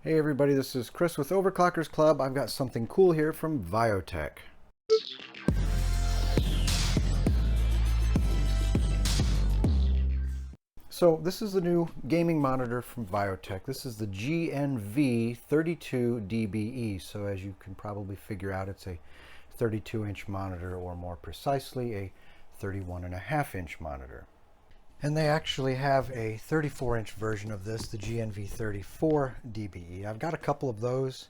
Hey everybody, this is Chris with Overclockers Club. I've got something cool here from Viotek. So this is the new gaming monitor from Viotek. This is the GNV32DBE. So as you can probably figure out, it's a 32-inch monitor, or more precisely, a 31.5-inch monitor. And they actually have a 34-inch version of this, the GNV34DBE. I've got a couple of those,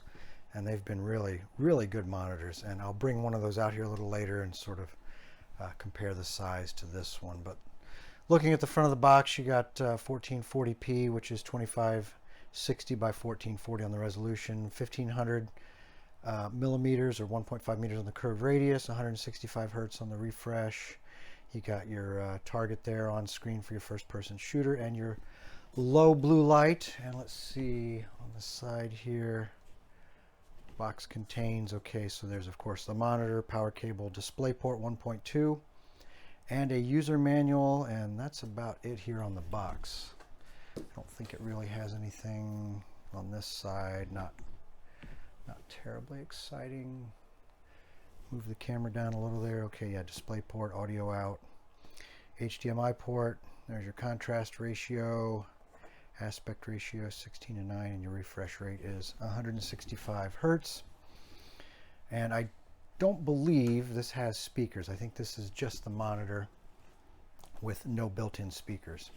and they've been really, really good monitors. And I'll bring one of those out here a little later and sort of compare the size to this one. But looking at the front of the box, you got 1440p, which is 2560 by 1440 on the resolution, 1500 millimeters or 1.5 meters on the curved radius, 165 hertz on the refresh. You got your target there on screen for your first person shooter, and your low blue light. And let's see on the side here, box contains, okay, so there's of course the monitor, power cable, display port 1.2, and a user manual, and that's about it here on the box. I don't think it really has anything on this side, not terribly exciting. Move the camera down a little there. Okay, yeah, display port, audio out, HDMI port. There's your contrast ratio, aspect ratio 16:9, and your refresh rate is 165 hertz. And I don't believe this has speakers. I think this is just the monitor with no built-in speakers.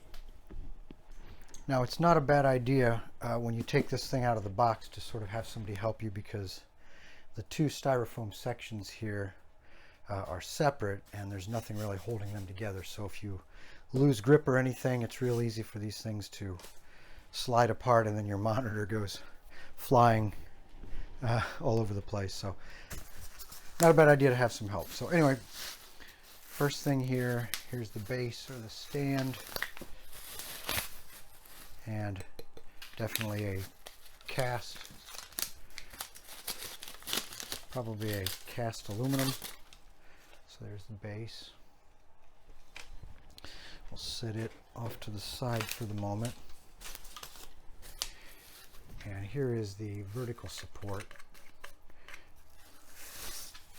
Now, it's not a bad idea when you take this thing out of the box to sort of have somebody help you, because the two styrofoam sections here are separate, and there's nothing really holding them together. So if you lose grip or anything, it's real easy for these things to slide apart, and then your monitor goes flying all over the place. So not a bad idea to have some help. So anyway, first thing here, here's the base or the stand, and definitely a cast, probably a cast aluminum. So there's the base. We'll set it off to the side for the moment. And here is the vertical support.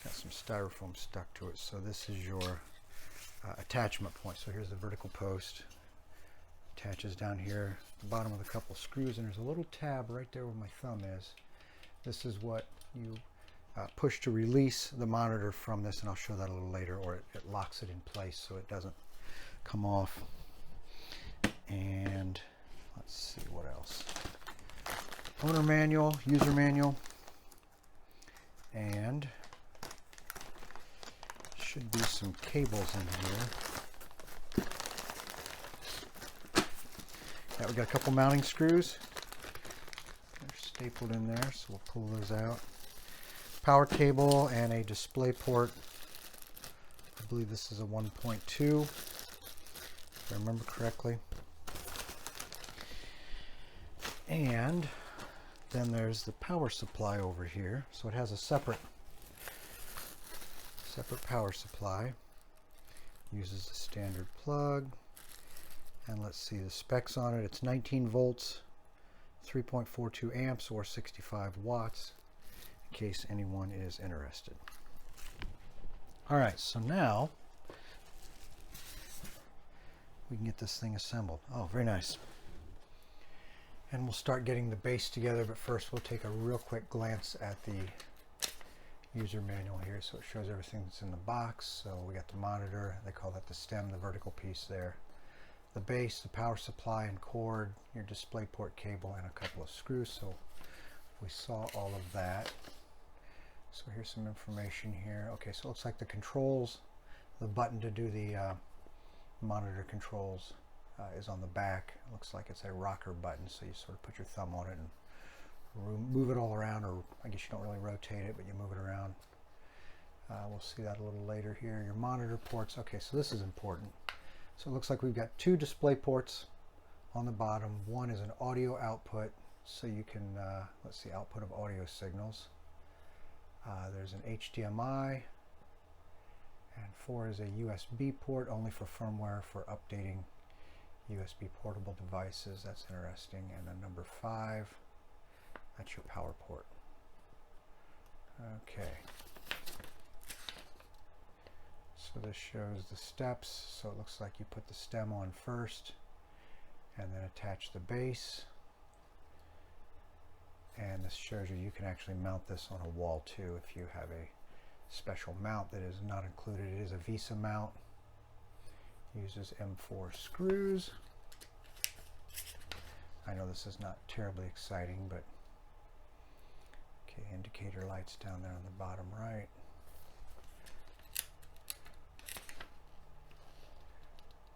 Got some styrofoam stuck to it. So this is your attachment point. So here's the vertical post. Attaches down here at the bottom with a couple screws, and there's a little tab right there where my thumb is. This is what you push to release the monitor from this, and I'll show that a little later, or it locks it in place so it doesn't come off. And let's see what else. Owner manual, user manual, and should be some cables in here. Yeah, we got a couple mounting screws. They're stapled in there, so we'll pull those out. Power cable and a display port. I believe this is a 1.2, if I remember correctly. And then there's the power supply over here. So it has a separate power supply. Uses a standard plug. And let's see the specs on it. It's 19 volts, 3.42 amps, or 65 watts, in case anyone is interested. All right, so now we can get this thing assembled. Oh, very nice. And we'll start getting the base together, but first we'll take a real quick glance at the user manual here. So it shows everything that's in the box. So we got the monitor, they call that the stem, the vertical piece there. The base, the power supply and cord, your display port cable, and a couple of screws. So we saw all of that. So here's some information here. Okay, so it looks like the controls, the button to do the monitor controls is on the back. It looks like it's a rocker button, so you sort of put your thumb on it and move it all around, or I guess you don't really rotate it, but you move it around. We'll see that a little later here. Your monitor ports. Okay, so this is important. So it looks like we've got two display ports on the bottom. One is an audio output, so you can, let's see, output of audio signals. There's an HDMI, and 4 is a USB port, only for firmware for updating USB portable devices. That's interesting. And then number 5, that's your power port. Okay. So this shows the steps. So it looks like you put the stem on first and then attach the base. And this shows you can actually mount this on a wall too if you have a special mount that is not included. It is a Visa mount. Uses M4 screws. I know this is not terribly exciting, but okay, indicator lights down there on the bottom right.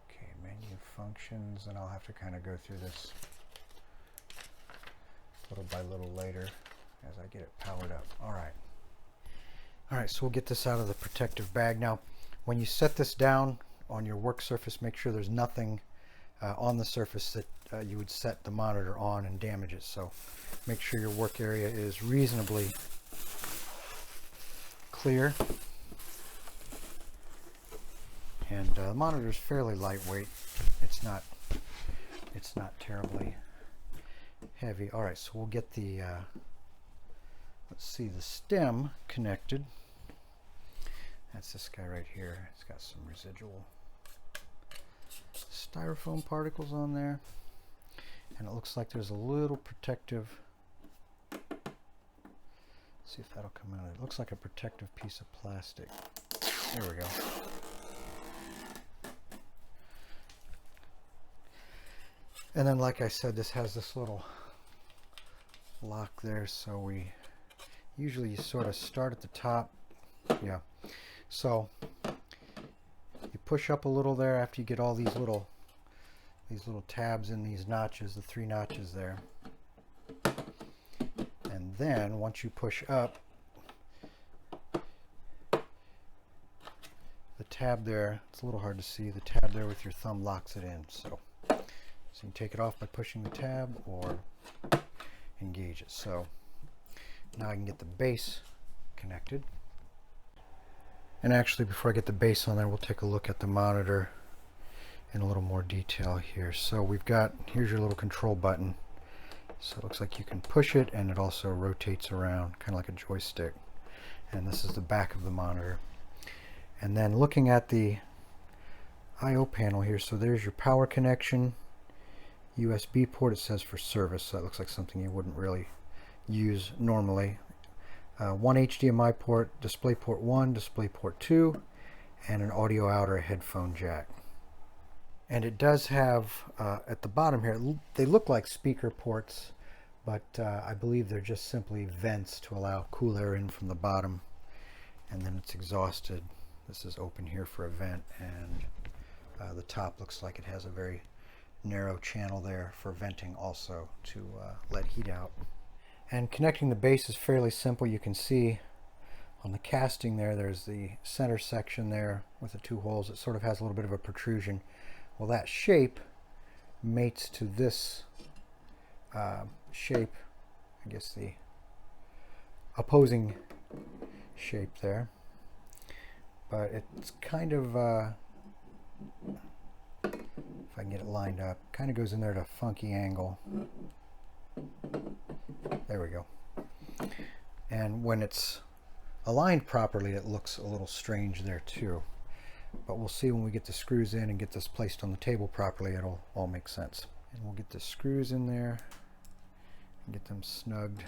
Okay, menu functions, and I'll have to kind of go through this little by little later as I get it powered up. All right, so we'll get this out of the protective bag. Now, when you set this down on your work surface, make sure there's nothing on the surface that you would set the monitor on and damage it. So make sure your work area is reasonably clear. And the monitor is fairly lightweight. It's not terribly heavy. All right, so we'll get the let's see, the stem connected. That's this guy right here. It's got some residual styrofoam particles on there, and it looks like there's a little protective, see if that'll come out. It looks like a protective piece of plastic. There we go. And then, like I said, this has this little lock there, so we usually you sort of start at the top. Yeah, so you push up a little there after you get all these little tabs in these notches, the 3 notches there. And then once you push up, the tab there, it's a little hard to see, the tab there with your thumb locks it in. So you can take it off by pushing the tab or engage it. So now I can get the base connected. And actually, before I get the base on there, we'll take a look at the monitor in a little more detail here. So we've got, here's your little control button. So it looks like you can push it, and it also rotates around, kind of like a joystick. And this is the back of the monitor. And then looking at the I/O panel here, so there's your power connection, USB port, it says for service, so that looks like something you wouldn't really use normally. One HDMI port, DisplayPort 1, DisplayPort 2, and an audio out or a headphone jack. And it does have, at the bottom here, they look like speaker ports, but I believe they're just simply vents to allow cool air in from the bottom, and then it's exhausted. This is open here for a vent, and the top looks like it has a very narrow channel there for venting also to let heat out. And connecting the base is fairly simple. You can see on the casting there, there's the center section there with the 2 holes. It sort of has a little bit of a protrusion. Well, that shape mates to this shape, I guess the opposing shape there. But it's kind of, if I can get it lined up, kind of goes in there at a funky angle. There we go. And when it's aligned properly, it looks a little strange there too. But we'll see when we get the screws in and get this placed on the table properly, it'll all make sense. And we'll get the screws in there and get them snugged.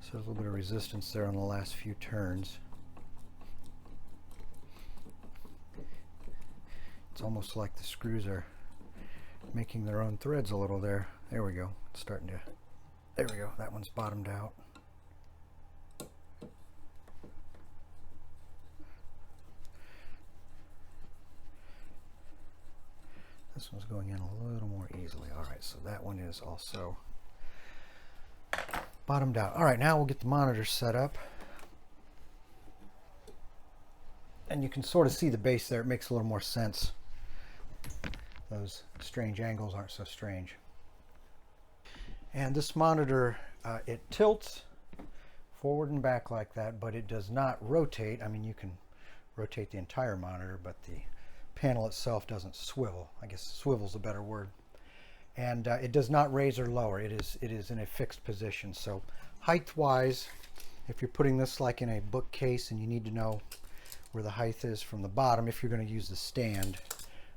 So there's a little bit of resistance there on the last few turns. It's almost like the screws are making their own threads a little there. There we go. It's starting to, there we go. That one's bottomed out. This one's going in a little more easily. All right, so that one is also bottomed out. All right, now we'll get the monitor set up. And you can sort of see the base there. It makes a little more sense. Those strange angles aren't so strange. And this monitor, it tilts forward and back like that, but it does not rotate. I mean, you can rotate the entire monitor, but the panel itself doesn't swivel. I guess swivel's a better word. And it does not raise or lower. It is in a fixed position. So height-wise, if you're putting this like in a bookcase and you need to know where the height is from the bottom, if you're going to use the stand,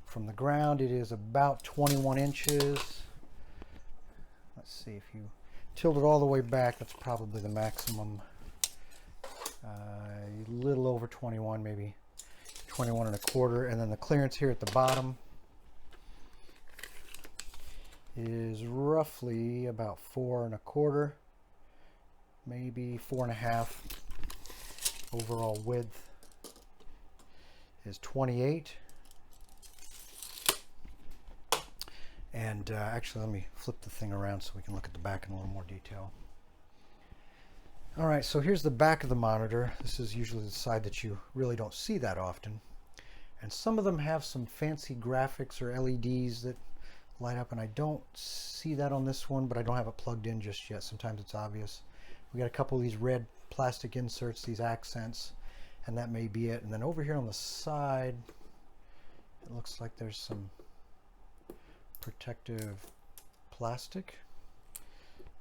from the ground it is about 21 inches. Let's see, if you tilt it all the way back, that's probably the maximum. A little over 21, maybe 21 and a quarter. And then the clearance here at the bottom is roughly about 4 and a quarter, maybe 4 and a half. Overall width is 28. And actually, let me flip the thing around so we can look at the back in a little more detail. All right, so here's the back of the monitor. This is usually the side that you really don't see that often. And some of them have some fancy graphics or LEDs that light up, and I don't see that on this one, but I don't have it plugged in just yet. Sometimes it's obvious. We got a couple of these red plastic inserts, these accents, and that may be it. And then over here on the side, it looks like there's some protective plastic,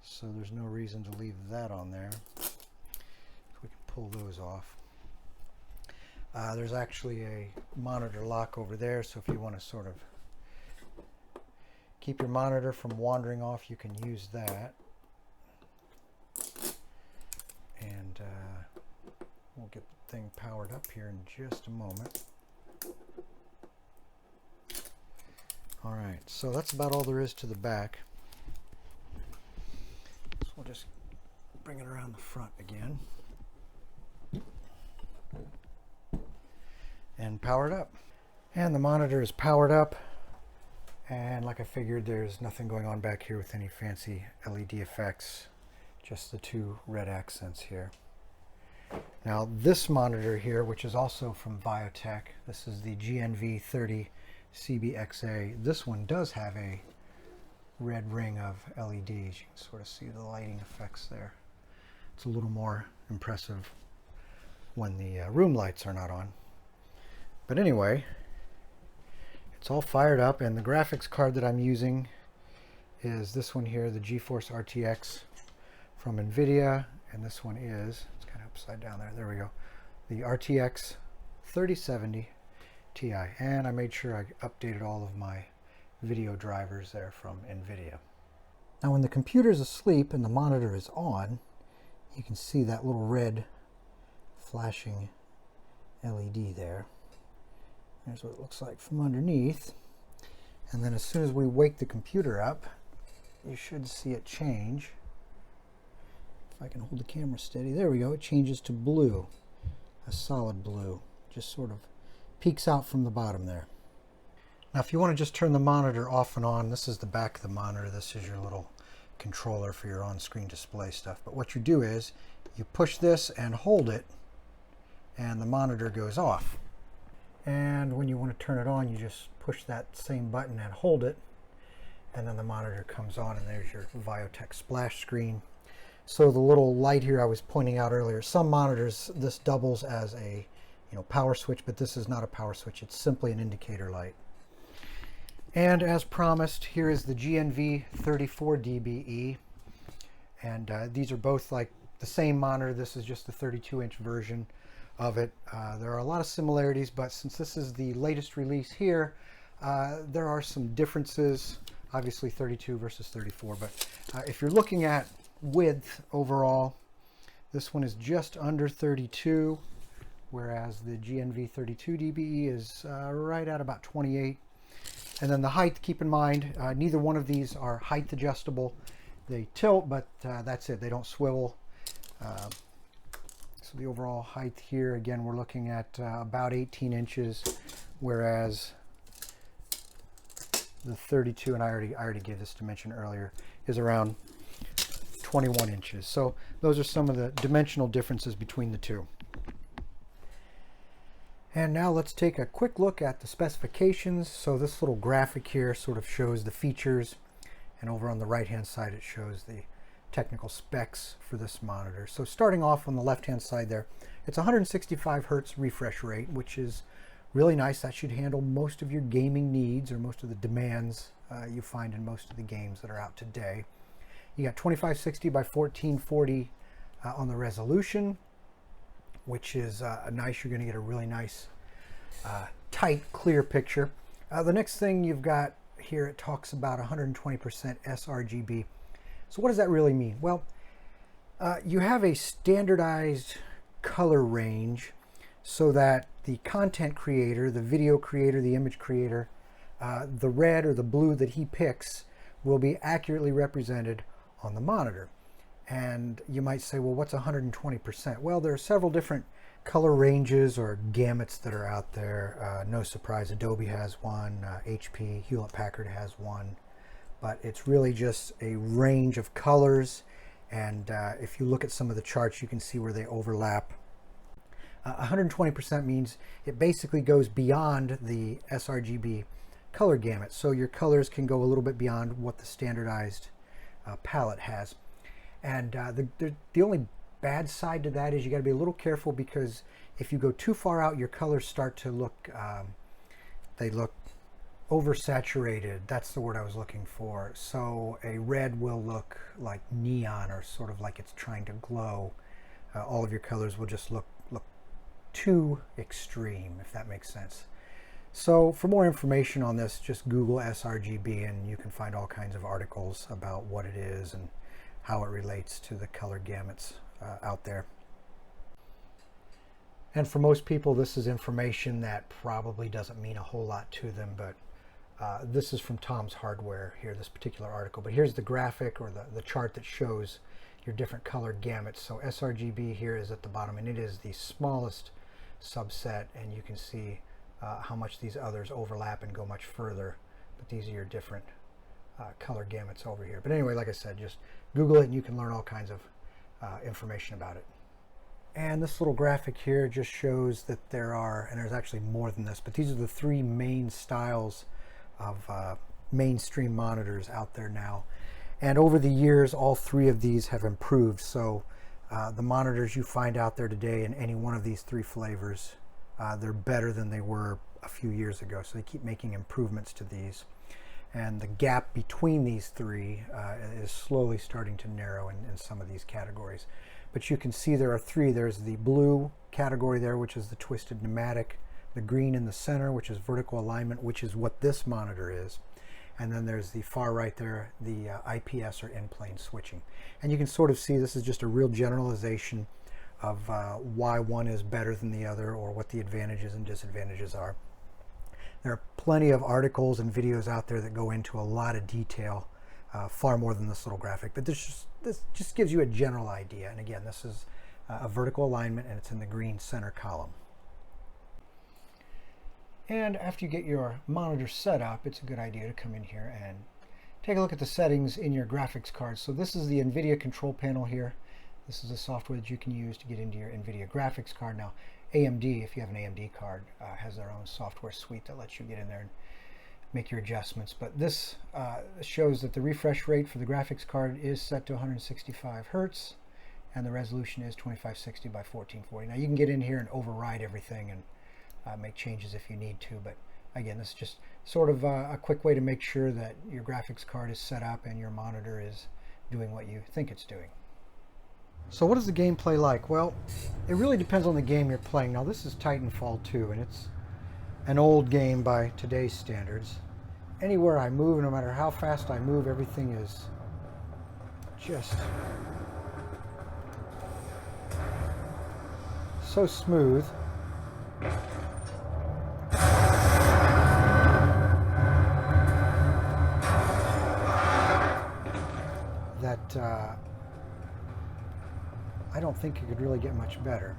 so there's no reason to leave that on there. We can pull those off. There's actually a monitor lock over there, so if you want to sort of keep your monitor from wandering off, you can use that. And we'll get the thing powered up here in just a moment. All right, so that's about all there is to the back. So we'll just bring it around the front again and power it up. And the monitor is powered up, and like I figured, there's nothing going on back here with any fancy LED effects, just the two red accents here. Now this monitor here, which is also from Viotek, this is the GNV32DBE, this one does have a red ring of LEDs. You can sort of see the lighting effects there. It's a little more impressive when the room lights are not on. But anyway, it's all fired up, and the graphics card that I'm using is this one here, the GeForce RTX from NVIDIA, and this one is, it's kind of upside down there, there we go, the RTX 3070 Ti, and I made sure I updated all of my video drivers there from NVIDIA. Now when the computer's asleep and the monitor is on, you can see that little red flashing LED there. Here's what it looks like from underneath. And then as soon as we wake the computer up, you should see it change. If I can hold the camera steady, there we go, it changes to blue, a solid blue, just sort of peeks out from the bottom there. Now if you want to just turn the monitor off and on, this is the back of the monitor, this is your little controller for your on-screen display stuff. But what you do is you push this and hold it, and the monitor goes off. And when you want to turn it on, you just push that same button and hold it, and then the monitor comes on, and there's your Viotek splash screen. So the little light here I was pointing out earlier, some monitors this doubles as a power switch, but this is not a power switch, it's simply an indicator light. And as promised, here is the GNV34DBE, and these are both like the same monitor. This is just the 32-inch version of it. There are a lot of similarities, but since this is the latest release here, there are some differences, obviously 32 versus 34, but if you're looking at width overall, this one is just under 32, whereas the GNV32DBE is right at about 28. And then the height, keep in mind, neither one of these are height adjustable. They tilt, but that's it, they don't swivel. So the overall height here, again, we're looking at about 18 inches, whereas the 32, and I already gave this dimension earlier, is around 21 inches. So those are some of the dimensional differences between the two. And now let's take a quick look at the specifications. So this little graphic here sort of shows the features, and over on the right hand side it shows the technical specs for this monitor. So starting off on the left hand side there, it's 165 Hertz refresh rate, which is Really nice. That should handle most of your gaming needs or most of the demands you find in most of the games that are out today. You got 2560 by 1440 on the resolution, which is nice. You're going to get a really nice, tight, clear picture. The next thing you've got here, it talks about 120% sRGB. So what does that really mean? Well, you have a standardized color range so that the content creator, the video creator, the image creator, the red or the blue that he picks will be accurately represented on the monitor. And you might say, well, what's 120%? Well, there are several different color ranges or gamuts that are out there. No surprise, Adobe has one, HP, Hewlett-Packard has one, but it's really just a range of colors. And if you look at some of the charts, you can see where they overlap. 120% means it basically goes beyond the sRGB color gamut. So your colors can go a little bit beyond what the standardized palette has. And the only bad side to that is you got to be a little careful, because if you go too far out, your colors start to look, they look oversaturated. That's the word I was looking for. So a red will look like neon, or sort of like it's trying to glow. All of your colors will just look too extreme, if that makes sense. So for more information on this, just Google sRGB and you can find all kinds of articles about what it is and how it relates to the color gamuts out there. And for most people, this is information that probably doesn't mean a whole lot to them, but this is from Tom's Hardware here, this particular article. But here's the graphic, or the chart that shows your different color gamuts. So sRGB here is at the bottom, and it is the smallest subset, and you can see how much these others overlap and go much further. But these are your different color gamuts over here. But anyway, like I said, just Google it and you can learn all kinds of information about it. And this little graphic here just shows that there are, and there's actually more than this, but these are the three main styles of mainstream monitors out there now. And over the years, all three of these have improved. So the monitors you find out there today in any one of these three flavors, they're better than they were a few years ago. So they keep making improvements to these. And the gap between these three is slowly starting to narrow in some of these categories. But you can see there are three. There's the blue category there, which is the twisted pneumatic, the green in the center, which is vertical alignment, which is what this monitor is. And then there's the far right there, the IPS or in-plane switching. And you can sort of see this is just a real generalization of why one is better than the other, or what the advantages and disadvantages are. There are plenty of articles and videos out there that go into a lot of detail, far more than this little graphic, but this just gives you a general idea. And again, this is a vertical alignment, and it's in the green center column. And after you get your monitor set up, it's a good idea to come in here and take a look at the settings in your graphics card. So this is the NVIDIA control panel here. This is the software that you can use to get into your NVIDIA graphics card. Now, AMD, if you have an AMD card, has their own software suite that lets you get in there and make your adjustments. But this shows that the refresh rate for the graphics card is set to 165 Hertz, and the resolution is 2560 by 1440. Now, you can get in here and override everything and make changes if you need to, but again, this is just sort of a quick way to make sure that your graphics card is set up and your monitor is doing what you think it's doing. So what is the gameplay like? Well, it really depends on the game you're playing. Now, this is Titanfall 2, and it's an old game by today's standards. Anywhere I move, no matter how fast I move, everything is just so smooth. That I don't think it could really get much better.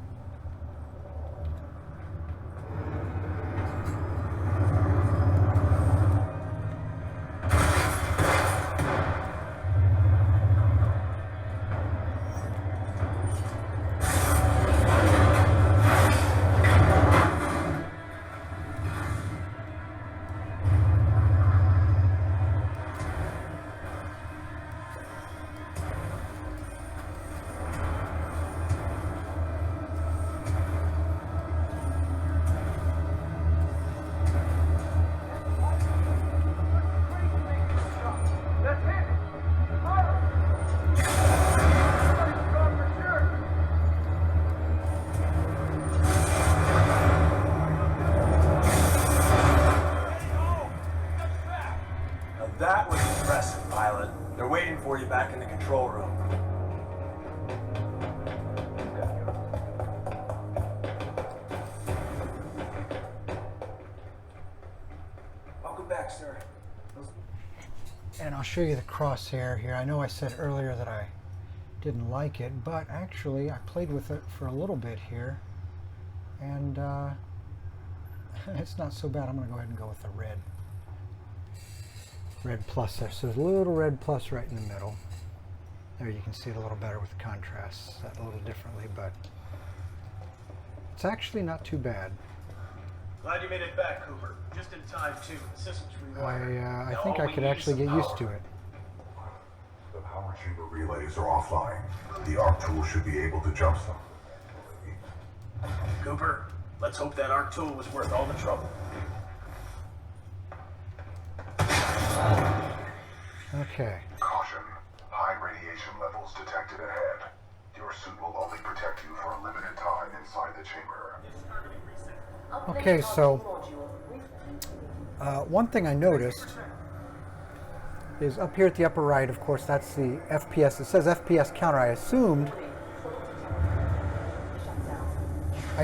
That was impressive, pilot. They're waiting for you back in the control room. Welcome back, sir. And I'll show you the crosshair here. I know I said earlier that I didn't like it, but actually I played with it for a little bit here, and it's not so bad. I'm going to go ahead and go with the red plus there. So there's a little red plus right in the middle. There you can see it a little better with the contrast, set a little differently, but it's actually not too bad. Glad you made it back, Cooper. Just in time, too. The system's rewired. I think I could actually get used to it. The power chamber relays are offline. The arc tool should be able to jump them. Cooper, let's hope that arc tool was worth all the trouble. Okay. Caution. High radiation levels detected ahead. Your suit will only protect you for a limited time inside the chamber. Okay, so one thing I noticed is up here at the upper right, of course, that's the FPS. It says FPS counter. I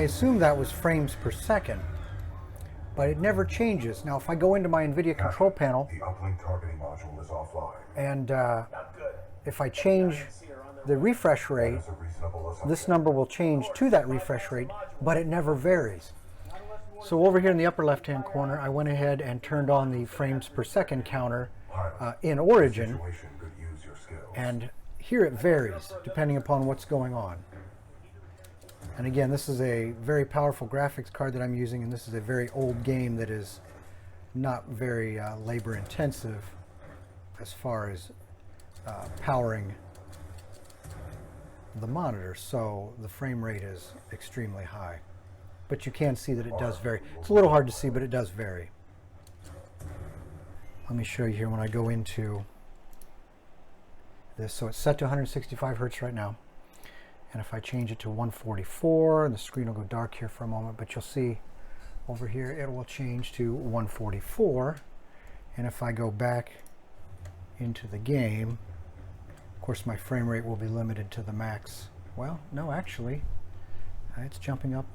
assumed that was frames per second, but it never changes. Now, if I go into my NVIDIA control panel, The uplink targeting module is offline. and if I change the refresh rate, this number will change to that refresh rate, but it never varies. So over here in the upper left-hand corner, I went ahead and turned on the frames per second counter in Origin, and here it varies depending upon what's going on. And again, this is a very powerful graphics card that I'm using, and this is a very old game that is not very labor intensive as far as powering the monitor, so the frame rate is extremely high. But you can see that it does vary. It's a little hard to see, but it does vary. Let me show you here when I go into this. So it's set to 165 hertz right now. And if I change it to 144, and the screen will go dark here for a moment, but you'll see over here it will change to 144. And if I go back into the game, of course my frame rate will be limited to the max. Well, no, actually, it's jumping up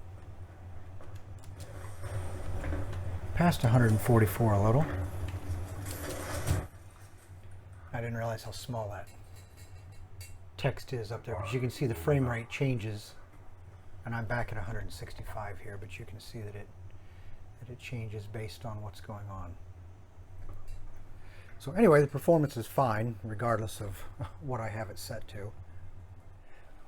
past 144 a little. I didn't realize how small that text is up there, but you can see the frame rate changes, and I'm back at 165 here, but you can see that it changes based on what's going on. So anyway, the performance is fine regardless of what I have it set to.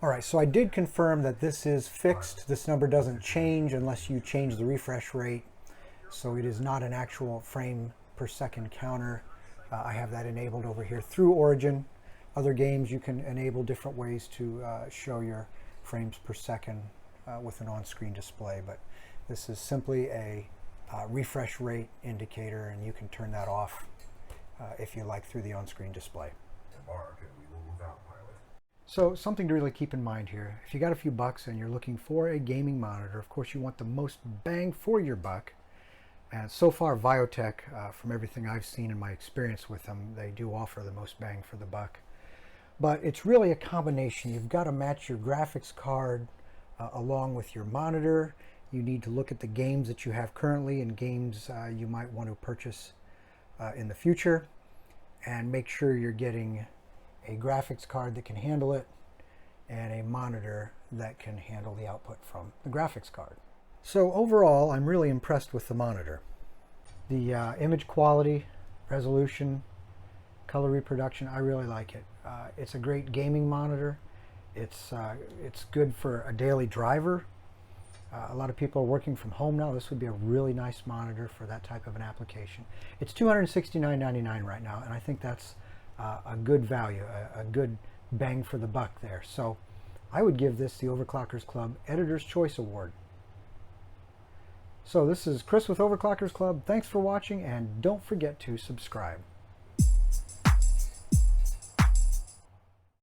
Alright, so I did confirm that this is fixed. This number doesn't change unless you change the refresh rate. So it is not an actual frame per second counter. I have that enabled over here through Origin. Other games you can enable different ways to show your frames per second with an on-screen display, but this is simply a refresh rate indicator, and you can turn that off if you like through the on-screen display. So something to really keep in mind here, if you got a few bucks and you're looking for a gaming monitor, of course you want the most bang for your buck. And so far, Viotek, from everything I've seen in my experience with them, they do offer the most bang for the buck. But it's really a combination. You've got to match your graphics card along with your monitor. You need to look at the games that you have currently and games you might want to purchase in the future, and make sure you're getting a graphics card that can handle it and a monitor that can handle the output from the graphics card. So overall, I'm really impressed with the monitor. The image quality, resolution, color reproduction, I really like it. It's a great gaming monitor. It's good for a daily driver. A lot of people are working from home now. This would be a really nice monitor for that type of an application. It's $269.99 right now, and I think that's a good value, a good bang for the buck there. So I would give this the Overclockers Club Editor's Choice Award. So this is Chris with Overclockers Club. Thanks for watching, and don't forget to subscribe.